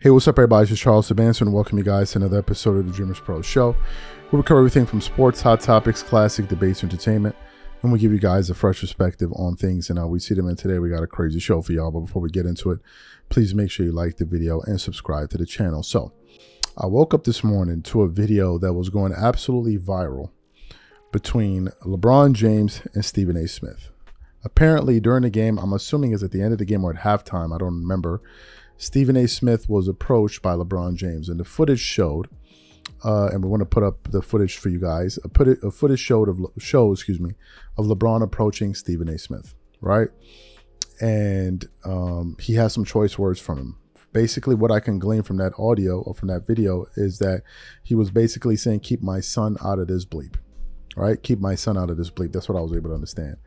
Hey, what's up, everybody? This is Charles Sabanson, and welcome you guys to another episode of the Dreamers Pro Show, where we cover everything from sports, hot topics, classic debates, entertainment, and we give you guys a fresh perspective on things and how we see them. And today we got a crazy show for y'all, but before we get into it, please make sure you like the video and subscribe to the channel. So, I woke up this morning to a video that was going absolutely viral between LeBron James and Stephen A. Smith. Apparently, during the game, I'm assuming it's at the end of the game or at halftime, I don't remember, Stephen A. Smith was approached by LeBron James, and the footage showed, and we want to put up the footage for you guys. A footage shows of LeBron approaching Stephen A. Smith, right? And he has some choice words from him. Basically, what I can glean from that audio or from that video is that he was basically saying, "Keep my son out of this bleep," right? Keep my son out of this bleep. That's what I was able to understand.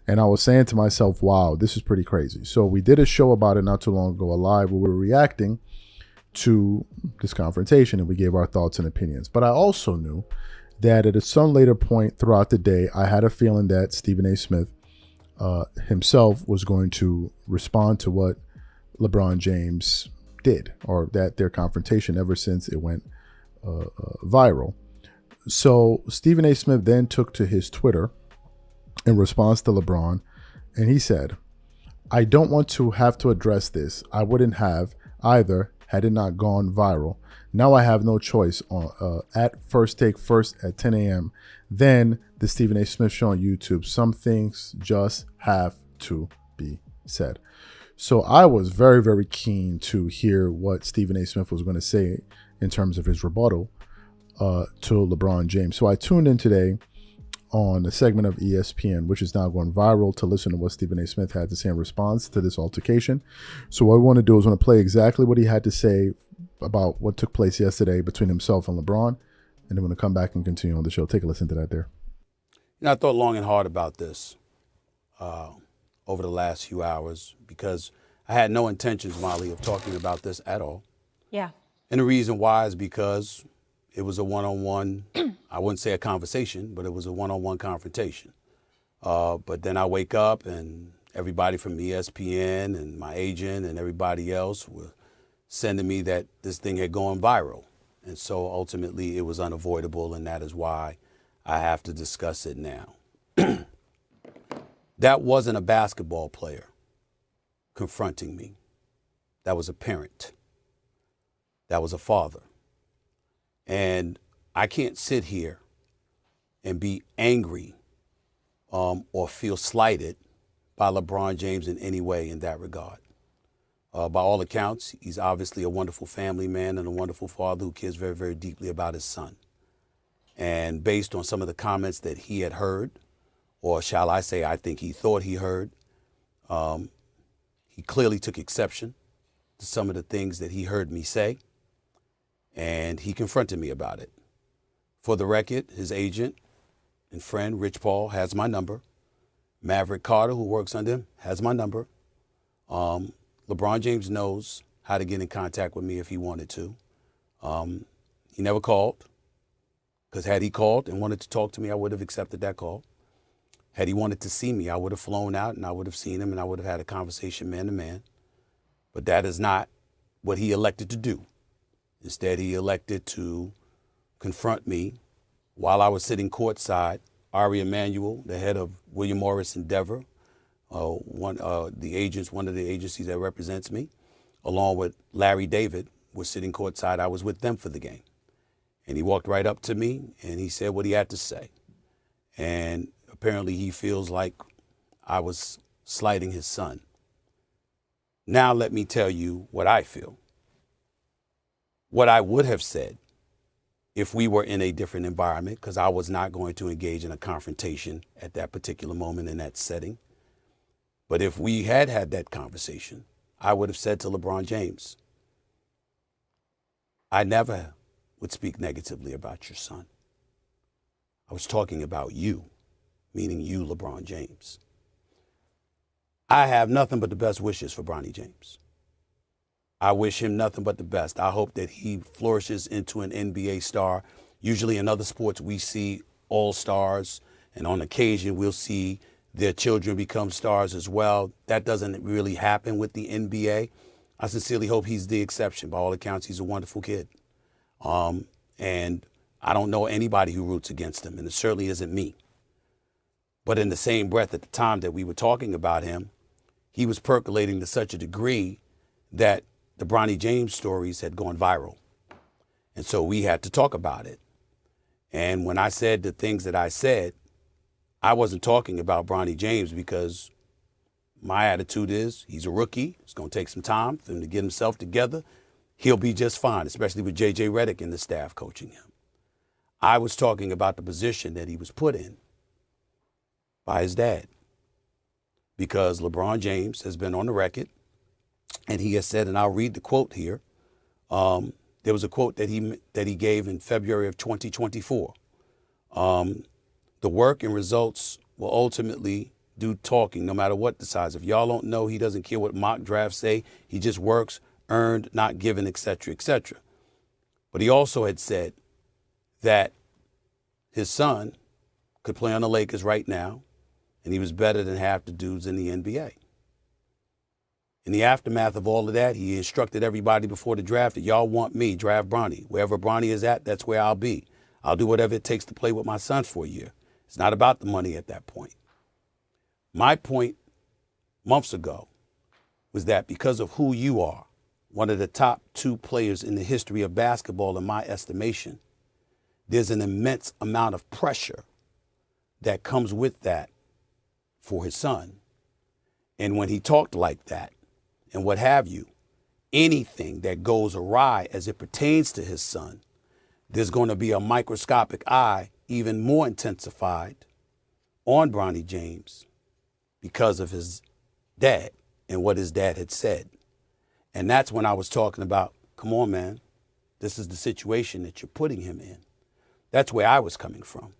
And I was saying to myself, wow, this is pretty crazy. So we did a show about it not too long ago, a live, where we were reacting to this confrontation and we gave our thoughts and opinions. But I also knew that at some later point throughout the day, I had a feeling that Stephen A. Smith himself was going to respond to what LeBron James did, or that their confrontation ever since it went viral. So Stephen A. Smith then took to his Twitter in response to LeBron, and he said, "I don't want to have to address this. I wouldn't have either had it not gone viral. Now I have no choice on at First Take First at 10 a.m. Then the Stephen A. Smith Show on YouTube. Some things just have to be said." So I was very, very keen to hear what Stephen A. Smith was going to say in terms of his rebuttal to LeBron James. So I tuned in today on a segment of ESPN, which is now going viral, to listen to what Stephen A. Smith had to say in response to this altercation. So what we want to do is want to play exactly what he had to say about what took place yesterday between himself and LeBron, and then we're going to come back and continue on the show. Take a listen to that there. You know, I thought long and hard about this over the last few hours because I had no intentions, Molly, of talking about this at all. Yeah. And the reason why is because it was a one-on-one, I wouldn't say a conversation, but it was a one-on-one confrontation. But then I wake up and everybody from ESPN and my agent and everybody else were sending me that this thing had gone viral. And so ultimately it was unavoidable, and that is why I have to discuss it now. That wasn't a basketball player confronting me. That was a parent. That was a father. And I can't sit here and be angry or feel slighted by LeBron James in any way in that regard. By all accounts, he's obviously a wonderful family man and a wonderful father who cares very, very deeply about his son. And based on some of the comments that he had heard, or shall I say, I think he thought he heard, he clearly took exception to some of the things that he heard me say. And he confronted me about it. For the record, his agent and friend, Rich Paul, has my number. Maverick Carter, who works under him, has my number. LeBron James knows how to get in contact with me if he wanted to. He never called, because had he called and wanted to talk to me, I would have accepted that call. Had he wanted to see me, I would have flown out and I would have seen him and I would have had a conversation man to man. But that is not what he elected to do. Instead, he elected to confront me while I was sitting courtside. Ari Emanuel, the head of William Morris Endeavor, one of the agencies that represents me, along with Larry David, were sitting courtside. I was with them for the game. And he walked right up to me and he said what he had to say. And apparently he feels like I was slighting his son. Now let me tell you what I feel. What I would have said if we were in a different environment, because I was not going to engage in a confrontation at that particular moment in that setting. But if we had had that conversation, I would have said to LeBron James, I never would speak negatively about your son. I was talking about you, meaning you, LeBron James. I have nothing but the best wishes for Bronny James. I wish him nothing but the best. I hope that he flourishes into an NBA star. Usually in other sports, we see all-stars, and on occasion, we'll see their children become stars as well. That doesn't really happen with the NBA. I sincerely hope he's the exception. By all accounts, he's a wonderful kid. And I don't know anybody who roots against him, and it certainly isn't me. But in the same breath, at the time that we were talking about him, he was percolating to such a degree that the Bronny James stories had gone viral. And so we had to talk about it. And when I said the things that I said, I wasn't talking about Bronny James because my attitude is he's a rookie. It's going to take some time for him to get himself together. He'll be just fine, especially with J.J. Redick and the staff coaching him. I was talking about the position that he was put in by his dad, because LeBron James has been on the record, and he has said, and I'll read the quote here. There was a quote that he gave in February of 2024. The work and results will ultimately do talking, no matter what the size. If y'all don't know, he doesn't care what mock drafts say. He just works, earned, not given, etc., etc. But he also had said that his son could play on the Lakers right now, and he was better than half the dudes in the NBA. In the aftermath of all of that, he instructed everybody before the draft that y'all want me, draft Bronny. Wherever Bronny is at, that's where I'll be. I'll do whatever it takes to play with my son for a year. It's not about the money at that point. My point months ago was that because of who you are, one of the top 2 players in the history of basketball, in my estimation, there's an immense amount of pressure that comes with that for his son. And when he talked like that, and what have you, anything that goes awry as it pertains to his son, there's going to be a microscopic eye, even more intensified, on Bronny James because of his dad and what his dad had said. And that's when I was talking about, come on, man, this is the situation that you're putting him in. That's where I was coming from.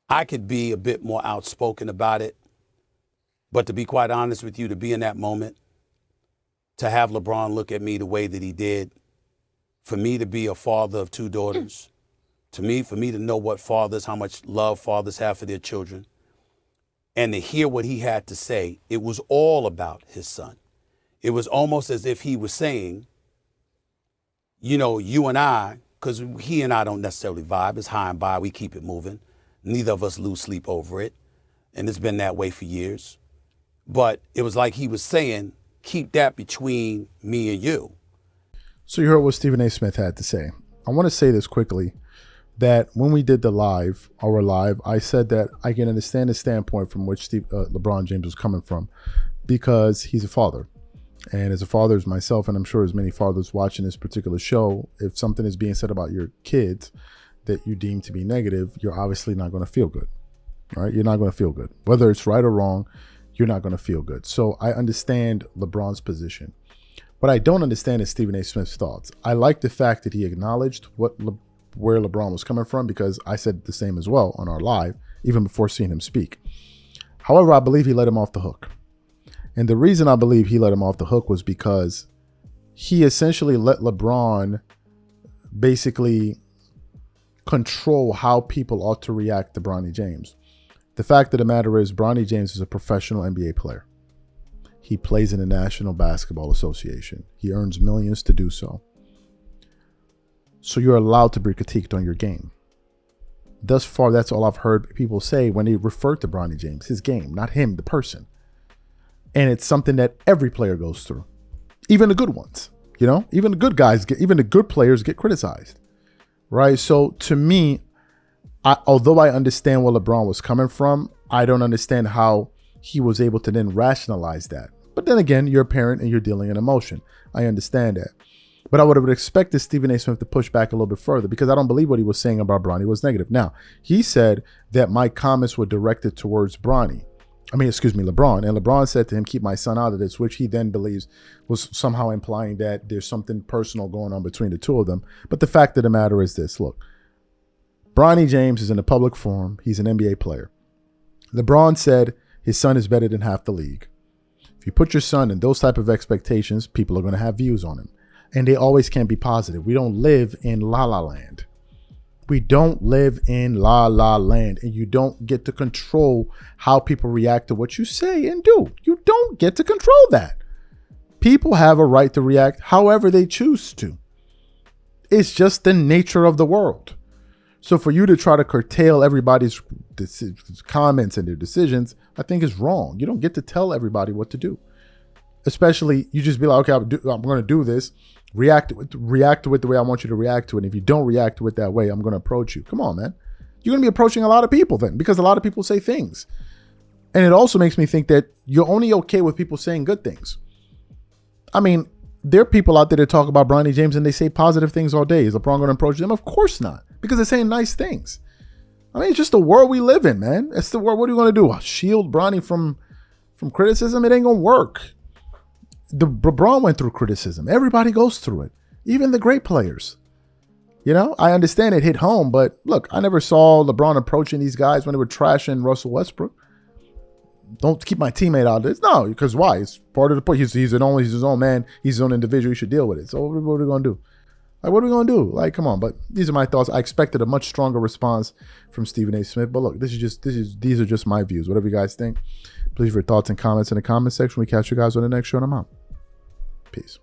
I could be a bit more outspoken about it, but to be quite honest with you, to be in that moment, to have LeBron look at me the way that he did, for me to be a father of 2 daughters, for me to know what fathers, how much love fathers have for their children, and to hear what he had to say, it was all about his son. It was almost as if he was saying, you know, you and I, because he and I don't necessarily vibe, it's high and by, we keep it moving. Neither of us lose sleep over it, and it's been that way for years. But it was like he was saying, keep that between me and you. So you heard what Stephen A. Smith had to say. I want to say this quickly, that when we did our live, I said that I can understand the standpoint from which LeBron James was coming from, because he's a father. And as a father, as myself, and I'm sure as many fathers watching this particular show, if something is being said about your kids that you deem to be negative, you're obviously not going to feel good, right? You're not going to feel good. Whether it's right or wrong, you're not going to feel good. So I understand LeBron's position. What I don't understand is Stephen A. Smith's thoughts. I like the fact that he acknowledged where LeBron was coming from, because I said the same as well on our live, even before seeing him speak. However, I believe he let him off the hook. And the reason I believe he let him off the hook was because he essentially let LeBron basically control how people ought to react to Bronny James. The fact of the matter is, Bronny James is a professional NBA player. He plays in the National Basketball Association. He earns millions to do so. So you're allowed to be critiqued on your game. Thus far, that's all I've heard people say when they refer to Bronny James, his game, not him, the person. And it's something that every player goes through, even the good ones. You know, even the good guys, even the good players get criticized, right? So to me, although I understand where LeBron was coming from, I don't understand how he was able to then rationalize that. But then again, you're a parent and you're dealing in emotion. I understand that. But I would have expected Stephen A. Smith to push back a little bit further, because I don't believe what he was saying about Bronny was negative. Now, he said that my comments were directed towards LeBron. And LeBron said to him, keep my son out of this, which he then believes was somehow implying that there's something personal going on between the two of them. But the fact of the matter is this. Look, Bronny James is in a public forum. He's an NBA player. LeBron said his son is better than half the league. If you put your son in those type of expectations, people are going to have views on him. And they always can't be positive. We don't live in la-la land. We don't live in la-la land. And you don't get to control how people react to what you say and do. You don't get to control that. People have a right to react however they choose to. It's just the nature of the world. So for you to try to curtail everybody's comments and their decisions, I think is wrong. You don't get to tell everybody what to do. Especially, you just be like, okay, I'm going to do this. React to it the way I want you to react to it. And if you don't react to it that way, I'm going to approach you. Come on, man. You're going to be approaching a lot of people then, because a lot of people say things. And it also makes me think that you're only okay with people saying good things. I mean, there are people out there that talk about Bronny James and they say positive things all day. Is LeBron going to approach them? Of course not, because they're saying nice things. I mean, it's just the world we live in, man. It's the world. What are you going to do? Shield Bronny from criticism? It ain't going to work. LeBron went through criticism. Everybody goes through it, even the great players. You know, I understand it hit home, but look, I never saw LeBron approaching these guys when they were trashing Russell Westbrook. Don't keep my teammate out of this. No, because why? It's part of the point. He's his own man. He's his own individual. He should deal with it. So what are we going to do? Like, what are we going to do? Like, come on. But these are my thoughts. I expected a much stronger response from Stephen A. Smith. But look, these are just my views. Whatever you guys think, please leave your thoughts and comments in the comment section. We catch you guys on the next show, and I'm out. Peace.